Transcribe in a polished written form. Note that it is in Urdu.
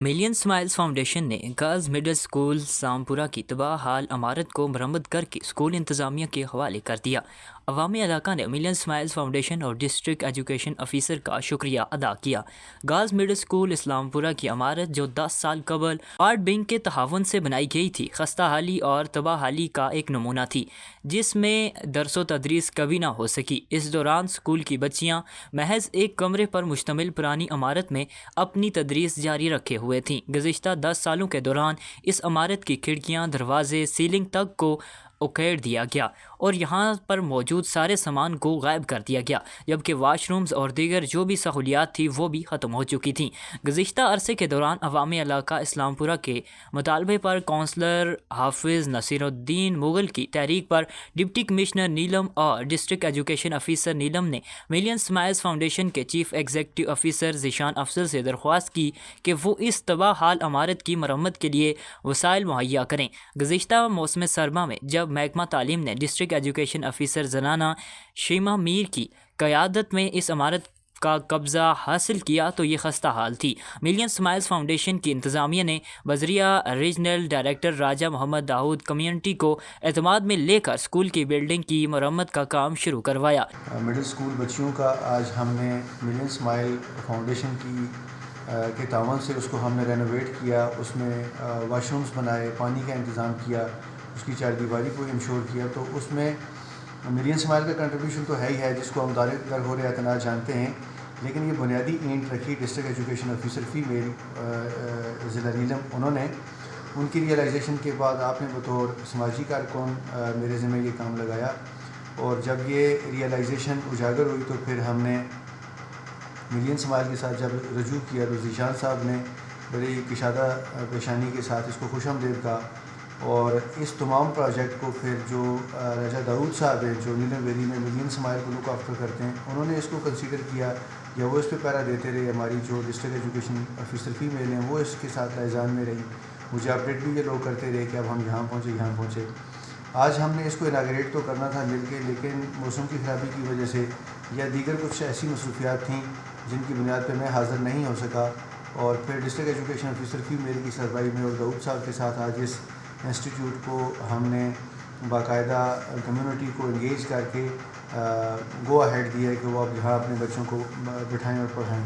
ملین اسمائلز فاؤنڈیشن نے گرلز مڈل اسکول سامپورہ کی تباہ حال عمارت کو مرمت کر کے اسکول انتظامیہ کے حوالے کر دیا۔ عوامی علاقہ نے ملین اسمائلز فاؤنڈیشن اور ڈسٹرکٹ ایجوکیشن آفیسر کا شکریہ ادا کیا۔ گرلز مڈل اسکول اسلامپورہ کی عمارت جو 10 سال قبل وارڈ بینک کے تعاون سے بنائی گئی تھی، خستہ حالی اور تباہ حالی کا ایک نمونہ تھی جس میں درس و تدریس کبھی نہ ہو سکی۔ اس دوران اسکول کی بچیاں محض ایک کمرے پر مشتمل پرانی عمارت میں اپنی تدریس جاری رکھے ہوئے تھیں۔ گزشتہ 10 سالوں کے دوران اس عمارت کی کھڑکیاں، دروازے، سیلنگ تک کو اکھیڑ دیا گیا اور یہاں پر موجود سارے سامان کو غائب کر دیا گیا، جبکہ واش رومز اور دیگر جو بھی سہولیات تھی وہ بھی ختم ہو چکی تھیں۔ گزشتہ عرصے کے دوران عوامی علاقہ اسلامپورہ کے مطالبے پر کونسلر حافظ نصیر الدین مغل کی تحریک پر ڈپٹی کمشنر نیلم اور ڈسٹرکٹ ایجوکیشن آفیسر نیلم نے ملین اسمائلز فاؤنڈیشن کے چیف ایگزیکٹو آفیسر ذیشان افضل سے درخواست کی کہ وہ اس تباہ حال عمارت کی مرمت کے لیے وسائل مہیا کریں۔ گزشتہ موسم سرما میں جب محکمہ تعلیم نے ڈسٹرکٹ ایجوکیشن آفیسر زنانہ شیما میر کی قیادت میں اس عمارت کا قبضہ حاصل کیا تو یہ خستہ حال تھی۔ ملین اسمائلز فاؤنڈیشن کی انتظامیہ نے بذریعہ ریجنل ڈائریکٹر راجہ محمد داؤد کمیونٹی کو اعتماد میں لے کر اسکول کی بلڈنگ کی مرمت کا کام شروع کروایا۔ مڈل اسکول بچیوں کا آج ہم نے ملین اسمائل فاؤنڈیشن کے تعاون سے اس کو ہم نے رینوویٹ کیا، اس میں واش رومز بنائے، پانی کا انتظام کیا، اس کی چار دیواری کو انشور کیا۔ تو اس میں ملین اسمائل کا کنٹریبیوشن تو ہے ہی ہے، جس کو ہم درغور اعتناء جانتے ہیں، لیکن یہ بنیادی اینٹ رکھی ڈسٹرکٹ ایجوکیشن آفیسر فیمیل ضلع نیلم۔ انہوں نے ان کی ریئلائزیشن کے بعد آپ نے بطور سماجی کارکن میرے ذمہ یہ کام لگایا، اور جب یہ ریئلائزیشن اجاگر ہوئی تو پھر ہم نے ملین اسمائل کے ساتھ جب رجوع کیا تو ذیشان صاحب نے بڑی کشادہ پیشانی کے ساتھ اس کو خوش آمدید کہا، اور اس تمام پروجیکٹ کو پھر جو راجہ داؤد صاحب ہیں جو نیلم ویلی میں ملین اسمائل کو لک آفٹر کرتے ہیں، انہوں نے اس کو کنسیڈر کیا یا وہ اس پہ پیرا دیتے رہے۔ ہماری جو ڈسٹرکٹ ایجوکیشن آفیسر فیمیل ہیں وہ اس کے ساتھ لائزان میں رہی، مجھے اپڈیٹ بھی یہ لوگ کرتے رہے کہ اب ہم یہاں پہنچے۔ آج ہم نے اس کو اناگریٹ تو کرنا تھا مل کے، لیکن موسم کی خرابی کی وجہ سے یا دیگر کچھ ایسی مصروفیات تھیں جن کی بنیاد پہ میں حاضر نہیں ہو سکا، اور پھر ڈسٹرکٹ ایجوکیشن آفیسر فیمیل کی سربراہی میں اور داؤد صاحب کے ساتھ آج اس انسٹیٹیوٹ کو ہم نے باقاعدہ کمیونٹی کو انگیج کر کے گو اہیڈ دیا کہ وہ اب یہاں اپنے بچوں کو بٹھائیں اور پڑھائیں۔